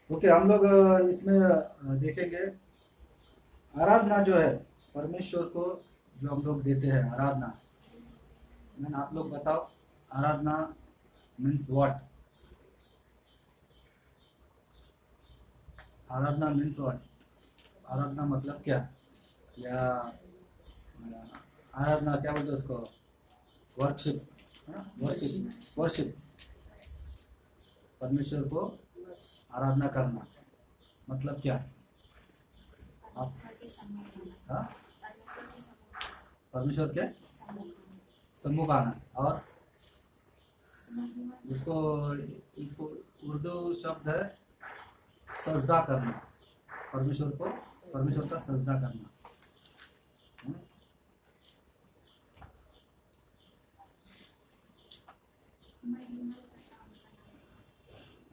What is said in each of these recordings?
Okay, हम लोग इसमें देखेंगे आराधना जो है परमेश्वर को, जो हम लोग देते हैं आराधना। मैंने आप लोग बताओ, आराधना मीन्स व्हाट? आराधना मीन्स व्हाट? आराधना मतलब क्या? या आराधना क्या बोलते हैं उसको? Worship, worship, worship. परमेश्वर को आराधना करना मतलब क्या? आप हाँ, परमेश्वर के सम्मुख आना। और इसको इसको उर्दू शब्द है सजदा करना। परमेश्वर को, परमेश्वर का सजदा करना।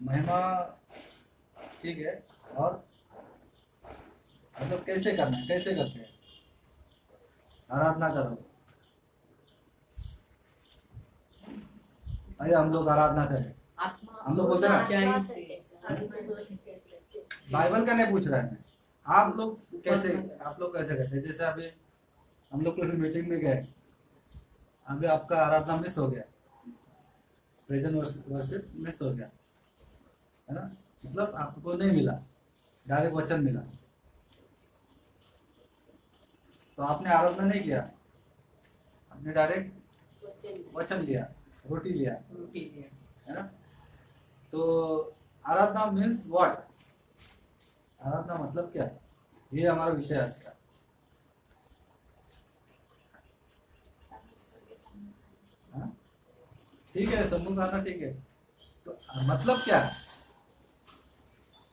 महिमा, ठीक है। और मतलब कैसे करना है, कैसे करते हैं आराधना करो? आइए हम लोग आराधना करें। हम लोग बोलते हैं ना, बाइबल का नहीं पूछ रहा है मैं। आप लोग कैसे करते हैं? जैसे अभी हम लोग कोई मीटिंग में गए, अभी आपका आराधना मिस हो गया, प्रेजेंट वर्शिप मिस हो गया, है ना? मतलब आपको नहीं मिला, डायरेक्ट वचन मिला, तो आपने आराधना नहीं किया, आपने डायरेक्ट वचन लिया, रोटी लिया, है ना? तो आराधना मीन्स व्हाट? आराधना मतलब क्या? ये हमारा विषय आज का। हाँ? ठीक है, सम्मुख आना, ठीक है। तो मतलब क्या है?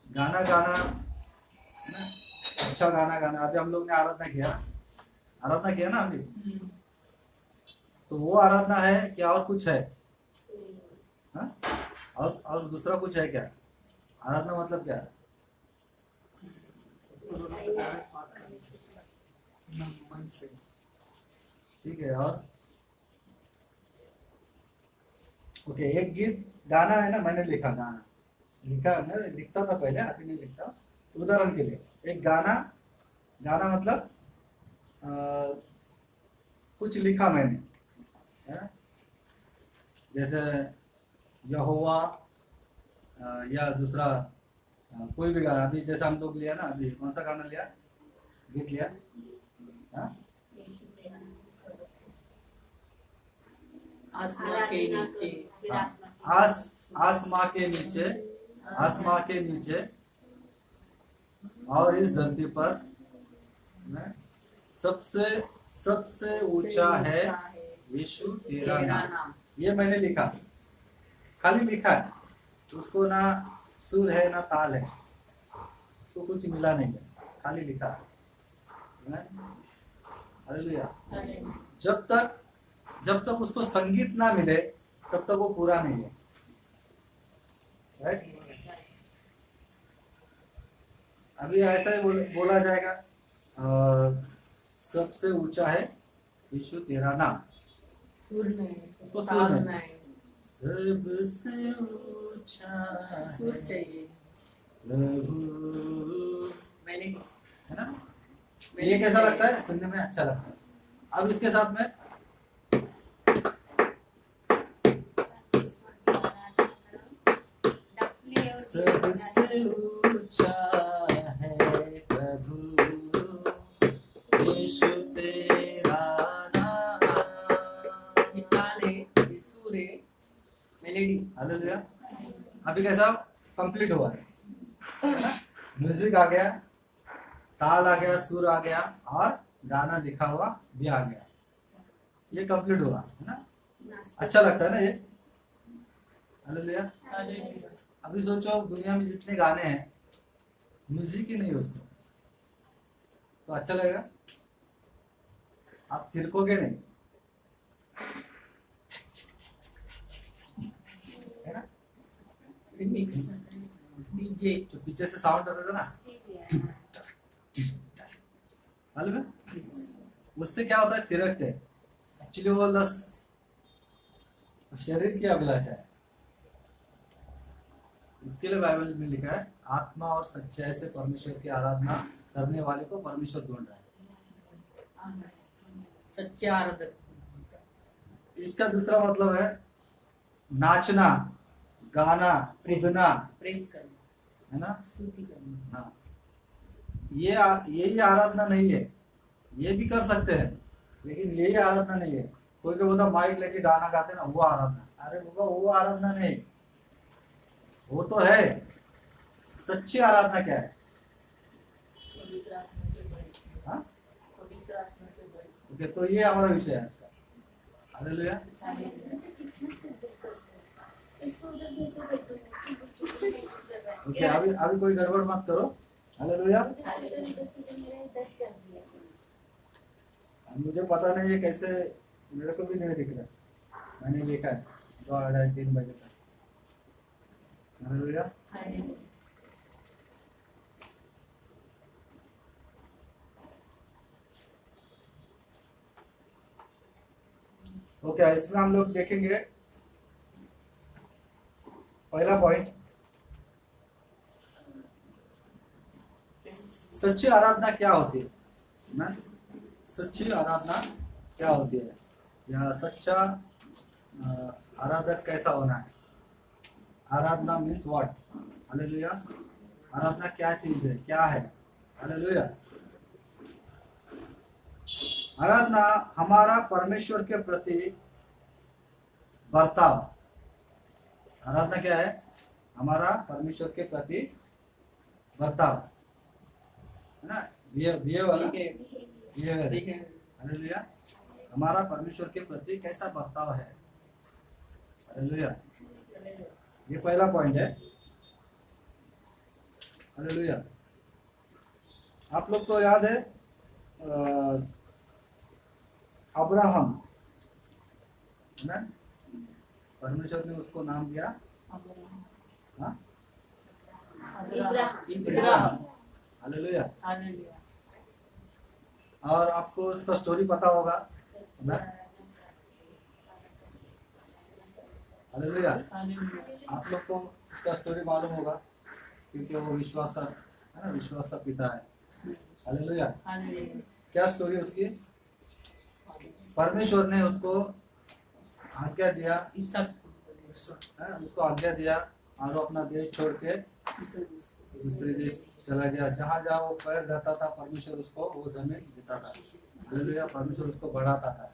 गाना गाना, है ना? अच्छा गाना गाना। अभी हम लोग ने आराधना किया ना अभी। तो वो आराधना है क्या और कुछ है? हाँ? और दूसरा कुछ है क्या? आराधना मतलब क्या है? ठीक है। और ओके, एक गीत गाना है ना, मैंने लिखा गाना, मैं लिखता था पहले, अभी नहीं लिखता। उदाहरण के लिए एक गाना, गाना मतलब कुछ लिखा मैंने, है ना? जैसे यहोवा, या दूसरा कोई भी गाना। अभी जैसा हम लोग लिया ना, अभी कौन सा गाना लिया, गीत लिया? हाँ? आसमां के नीचे, आसमां के नीचे, आसमां के नीचे और इस धरती पर सबसे सबसे ऊंचा है यीशु तेरा नाम। ये मैंने लिखा, खाली लिखा है, तो उसको ना सुर है ना ताल है, उसको कुछ मिला नहीं है, खाली लिखा है। हालेलुया। जब तक उसको संगीत ना मिले तब तक वो पूरा नहीं है, राइट? अभी ऐसा ही बोला जाएगा, सबसे ऊंचा है यीशु तेरा नाम। सुर नहीं, उसको सुर नहीं, सबसे ऊंचा सुर चाहिए, प्रभु, मेलेडी, है ना? ये कैसा लगता है? सुनने में अच्छा लगता है। अब इसके साथ में सबसे ऊंचा है प्रभु यीशु तेरा नाम। ये ताल है, ये सुर है, मेलेडी। हालेलुया। अभी कैसा कंप्लीट हुआ है? म्यूजिक आ गया, ताल आ गया, सुर आ गया, और गाना लिखा हुआ भी आ गया। ये कंप्लीट हुआ, है ना? अच्छा लगता है ना ये? हालेलुया। अभी सोचो दुनिया में जितने गाने हैं, म्यूजिक ही नहीं हो उसमें, तो अच्छा लगेगा? आप थिरकोगे नहीं, है ना? रिमिक्स, डीजे, जो पीछे से साउंड आता था ना, मालूम है? उससे क्या होता है, तिरकते। एक्चुअली वो लस शरीर की अभिलाषा है। इसके लिए बाइबल में लिखा है, आत्मा और सच्चाई से परमेश्वर की आराधना करने वाले को परमेश्वर ढूंढ रहा है। सच्चे आराधक, इसका दूसरा मतलब है नाचना, गाना, कूदना, प्रेज करना, है ना। स्तुति करना। हाँ, यही आराधना नहीं है। ये भी कर सकते हैं, लेकिन यही आराधना नहीं है। कोई कोई बोलता माइक लेके गाना गाते ना, वो आराधना। अरे बाबा, वो आराधना नहीं, वो तो है। सच्ची आराधना क्या है? पवित्र आत्मा से भरे, हाँ, पवित्र आत्मा से भरे। ओके, तो ये हमारा विषय है आज का। हालेलुया। ओके, अभी कोई गड़बड़ मत करो। हालेलुया। मुझे पता नहीं है कैसे, मेरे को भी नहीं दिख रहा। मैंने लिखा है 2, 2:30, 3 बजे तक। हालेलुया। ओके, इसमें हम लोग देखेंगे पहला पॉइंट, सच्ची आराधना क्या होती है ना। सच्ची आराधना क्या होती है, या सच्चा आराधक कैसा होना है। आराधना मीन्स व्हाट। हालेलुया। आराधना क्या चीज है, क्या है। हालेलुया। आराधना हमारा परमेश्वर के प्रति बर्ताव। आराधना क्या है, हमारा परमेश्वर के प्रति बर्ताव, है ना। बिहेव वाला बिहेवियर। ठीक है। हालेलुया। हमारा परमेश्वर के प्रति कैसा बर्ताव है। हालेलुया। ये पहला पॉइंट है। हालेलुया। आप लोग को याद है अब्राहम, है ना। परमेश्वर ने उसको नाम दिया, हाँ, इब्राहिम। हालेलुया। और आपको उसका स्टोरी पता होगा ना। हालेलुया। आप लोग को उसका स्टोरी मालूम होगा, क्योंकि वो विश्वास का, है ना, विश्वास का पिता है। हालेलुया। क्या स्टोरी उसकी? परमेश्वर ने उसको आज्ञा दिया, उसको आज्ञा दिया, और वो अपना देश छोड़ के दूसरे देश चला गया। जहाँ जहाँ वो पैर धरता था, परमेश्वर उसको वो जमीन देता था। हालेलुया। परमेश्वर उसको बढ़ाता था।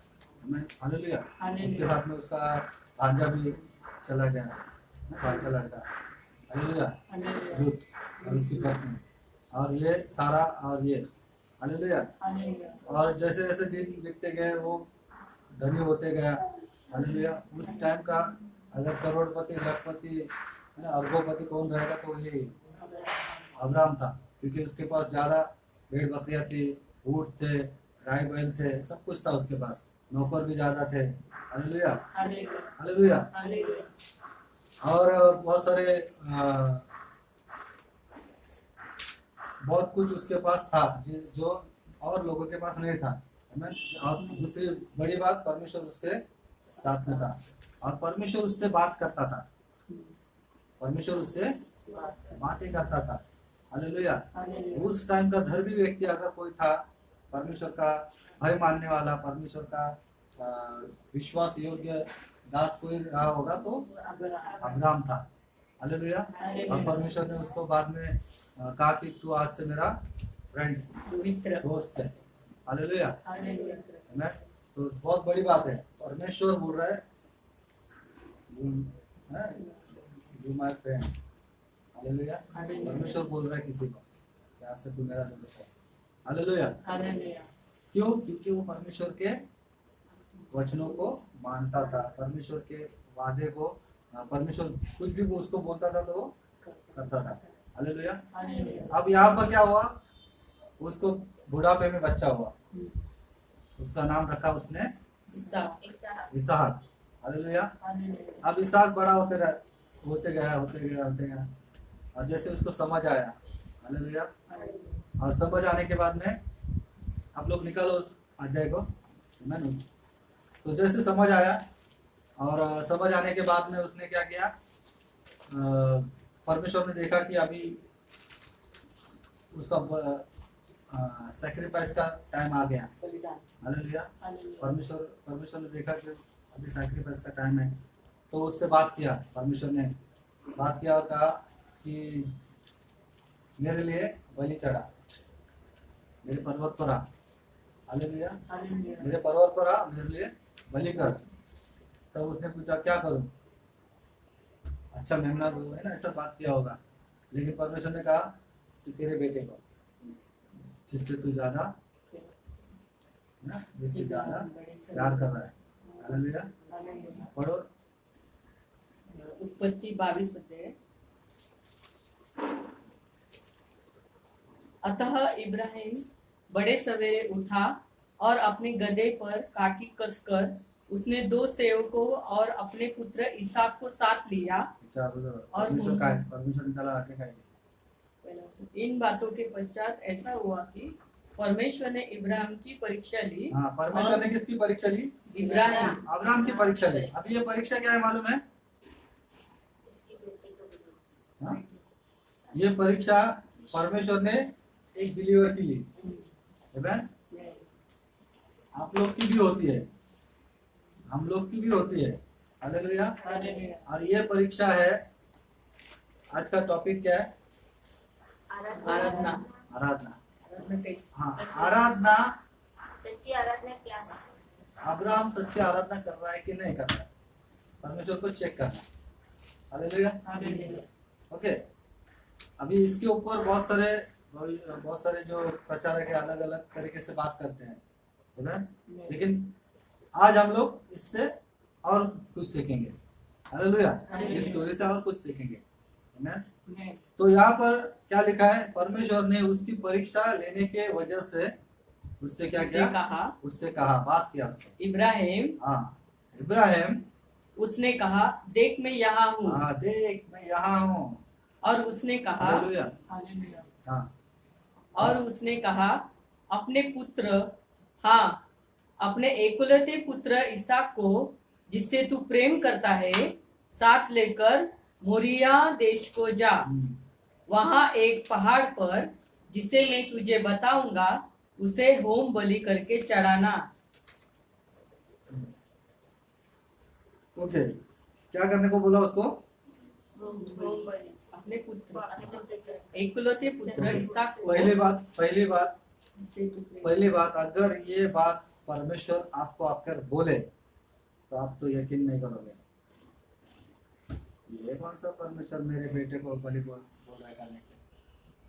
हालेलुया। उसके साथ में उसका भांजा भी चला गया, भांजा लड़का। हालेलुया। रूत और उसकी पत्नी, और ये सारा, और ये। हालेलुया। और जैसे जैसे दिन बीतते गए, वो धनी होते गया। हालेलुया। उस टाइम का अगर करोड़पति, लखपति, है ना, अरबोपति कौन रहेगा, तो ये अब्राहम था, क्योंकि उसके पास ज्यादा भेड़ बकरियां थी, ऊंट थे, गाय बैल थे, सब कुछ था उसके पास। नौकर भी ज्यादा थे। हालेलुया। हालेलुया। और बहुत सारे बहुत कुछ उसके पास था जो और लोगों के पास नहीं था। और दूसरी बड़ी बात, परमेश्वर उसके साथ में था, और परमेश्वर उससे बात करता था। परमेश्वर उससे बातें करता था। हालेलुया। उस टाइम का धर्मी व्यक्ति अगर कोई था, परमेश्वर का भय मानने वाला, परमेश्वर का विश्वास योग्य दास कोई रहा होगा, तो अब्राहम था। हालेलुया। और परमेश्वर ने उसको बाद में कहा कि तू आज से मेरा फ्रेंड, दोस्त है। हालेलुया। तो बहुत बड़ी बात है। परमेश्वर बोल रहा है, यू माय फ्रेंड। हालेलुया। परमेश्वर बोल रहा है किसी को, आज से तू मेरा दोस्त है। हालेलुया। क्यों? क्योंकि वो परमेश्वर के वचनों को मानता था, परमेश्वर के वादे को, परमेश्वर कुछ भी वो उसको बोलता था तो वो करता था। हालेलुया। अब यहाँ पर क्या हुआ, उसको बुढ़ापे में बच्चा हुआ, उसका नाम रखा उसने इसहाक। हालेलुया। अब इसहाक बड़ा होते गया, और जैसे उसको समझ आया। हालेलुया। और समझ आने के बाद में आप लोग निकालो अध्याय को, है ना। तो जैसे समझ आया, और समझ आने के बाद में उसने क्या किया, परमेश्वर ने देखा कि अभी उसका सैक्रिफाइस का टाइम आ गया। बलिदान। हालेलुया। हालेलुया। परमेश्वर ने देखा कि अभी सैक्रिफाइस का टाइम है, तो उससे बात किया। परमेश्वर ने बात किया और कहा कि मेरे लिए बलि चढ़ा, मेरे पर्वत पर आ। हालेलुया। हालेलुया। मेरे पर्वत पर आ, मेरे लिए बलि कर। तब उसने पूछा क्या करूं, अच्छा मेमना दो, है ना, ऐसा बात किया होगा। लेकिन परमेश्वर ने कहा कि तेरे बेटे को, जिससे तू ज्यादा, है ना, जिससे ज्यादा प्यार कर रहा है। हालेलुया। हालेलुया। पढ़ो। उत्पत्ति 22 अध्याय। अतः इब्राहिम बड़े सवेरे उठा और अपने गदहे पर काठी कसकर उसने 2 सेवकों और अपने पुत्र इसहाक को साथ लिया। परमेश्वर का है, परमेश्वर निकाला आके खाएंगे। इन बातों के पश्चात ऐसा हुआ कि परमेश्वर ने इब्राहिम की परीक्षा ली। हाँ, परमेश्वर ने किसकी परीक्षा ली? इब्राहिम। अब्राहम की परीक्षा ली। अभी ये परीक्षा क्या है मालूम है? हाँ? ये परीक्षा परमेश्वर ने एक बिलीवर की ली। आमेन। आप लोग की भी होती है, हम लोग की भी होती है। हालेलुया। और ये परीक्षा है, आज का टॉपिक क्या है? आराधना। आराधना। कैसे? हाँ, आराधना। सच्ची आराधना क्या है? अब्राहम सच्ची आराधना कर रहा है कि नहीं कर रहा है, परमेश्वर को चेक करना। हालेलुया। ओके। अभी इसके ऊपर बहुत सारे जो प्रचारक है अलग अलग तरीके से बात करते हैं, है ना? लेकिन आज हम लोग इससे और कुछ सीखेंगे। हालेलुया। इस स्टोरी से और कुछ सीखेंगे, है ना? तो यहाँ पर क्या लिखा है? परमेश्वर ने उसकी परीक्षा लेने के वजह से उससे क्या किया? उससे कहा, बात किया उससे। इब्राहिम। हाँ, इब्राहिम। उसने कहा देख मैं यहाँ हूँ। हाँ, देख मैं यहाँ हूँ। और उसने कहा, हालेलुया। हाँ, और उसने कहा अपने पुत्र, हाँ अपने एकलौते पुत्र इसहाक को जिससे तू प्रेम करता है साथ लेकर मोरिया देश को जा। वहां एक पहाड़ पर जिसे मैं तुझे बताऊंगा उसे होम बलि करके चढ़ाना। ओके। क्या करने को बोला उसको? अपने पुत्र, एकलौते पुत्र इसहाक को। पहली बात अगर ये बात परमेश्वर आपको आकर बोले तो आप तो यकीन नहीं करोगे। ये कौन सा परमेश्वर मेरे बेटे को बलि बोल रहा है करने के?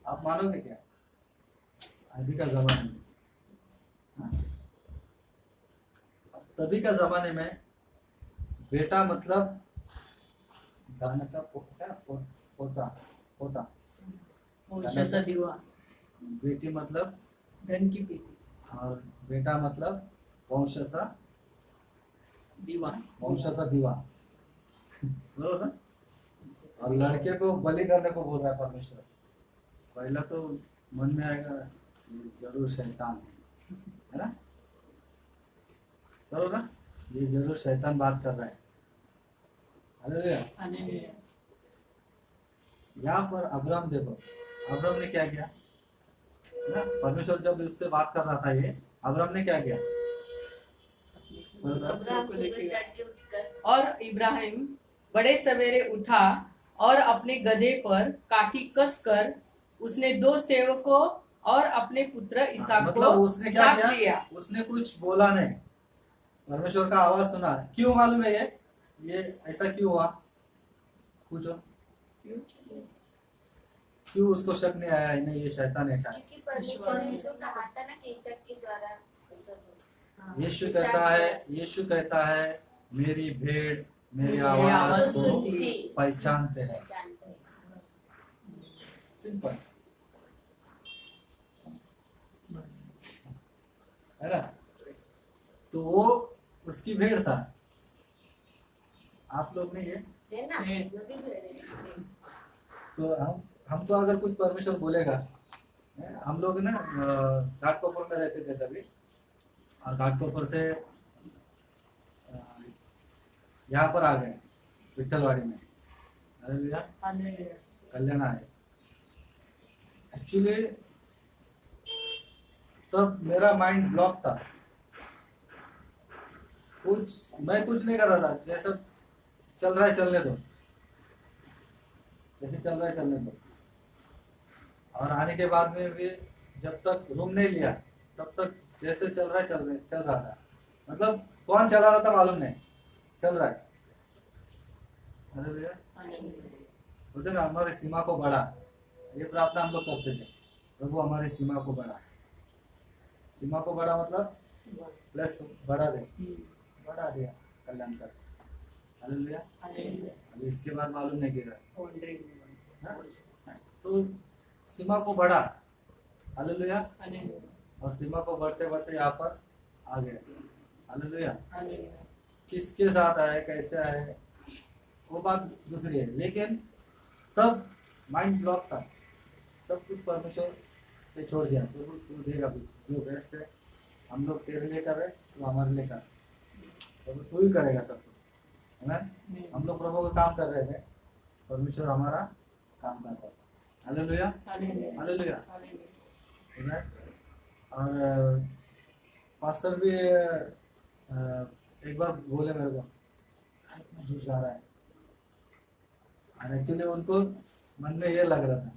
आप मानोगे क्या? अभी का जमाने में, तभी का जमाने में बेटा मतलब गाने का पोता, वंशाचा दिवा, बेटी मतलब धन की पेटी, और बेटा मतलब वंशाचा दिवा। बरोबर ना? और लड़के को बलि करने को बोल रहा है परमेश्वर। पहला तो मन में आएगा ये जरूर शैतान है ना? बरोबर ना? ये जरूर शैतान बात कर रहा है। हालेलुया। यहाँ पर अब्राहम देखो, अब्राहम ने क्या किया ना? परमेश्वर जब इससे बात कर रहा था, ये अब्राहम ने क्या किया? और इब्राहिम बड़े सवेरे उठा और अपने गधे पर काठी कसकर उसने 2 सेवकों और अपने पुत्र इसहाक मतलब को उसने क्या साथ लिया। उसने कुछ बोला नहीं, परमेश्वर का आवाज सुना। क्यों मालूम है ये ऐसा क्यों हुआ? पूछो क्यों उसको शक नहीं आया? नहीं, ये शैतान है शायद। क्योंकि परमेश्वर ने उसको कहा था ना कि इसहाक के द्वारा यीशु कहता है मेरी भेड़ मेरी आवाज को पहचानते हैं। सिंपल है ना? तो वो उसकी भेड़ था। आप लोग नहीं है तो हम तो अगर कुछ परमेश्वर बोलेगा, हम लोग ना घाटकोपर में रहते थे तभी, और घाटकोपर से यहाँ पर आ गए विठलवाड़ी में। हालेलुया। कल्याण आए। एक्चुअली तब मेरा माइंड ब्लॉक था, मैं कुछ नहीं कर रहा था, जैसे चल रहा है चलने दो, जैसे चल रहा है चलने दो। और आने के बाद में भी जब तक रूम नहीं लिया तब तक जैसे चल रहा था, मतलब कौन चला रहा था मालूम नहीं, चल रहा है। हालेलुया। बोलते ना हमारी सीमा को बढ़ा, ये प्रार्थना हम लोग करते थे, प्रभु हमारी सीमा को बढ़ा। सीमा को बढ़ा मतलब प्लस बढ़ा दे, बढ़ा दिया कल्याण कर। हालेलुया। अभी इसके बाद मालूम नहीं गिरा, तो सीमा को बढ़ा। हालेलुया। और सीमा को बढ़ते बढ़ते यहाँ पर आ गए। हालेलुया। किसके साथ आए, कैसे आए, वो बात दूसरी है, लेकिन तब माइंड ब्लॉक था। सब कुछ परमेश्वर पे छोड़ दिया, प्रभु तू देगा जो बेस्ट है, हम लोग तेरे लिए कर रहे, तू हमारे लिए कर, प्रभु तू ही करेगा सब कुछ, है ना। हम लोग प्रभु का काम कर रहे थे, परमेश्वर हमारा काम कर रहा था। हालेलुया। हालेलुया। और पास्टर भी एक बार बोले मेरे को, इतना दूर जा रहा है, और एक्चुअली उनको मन में ये लग रहा था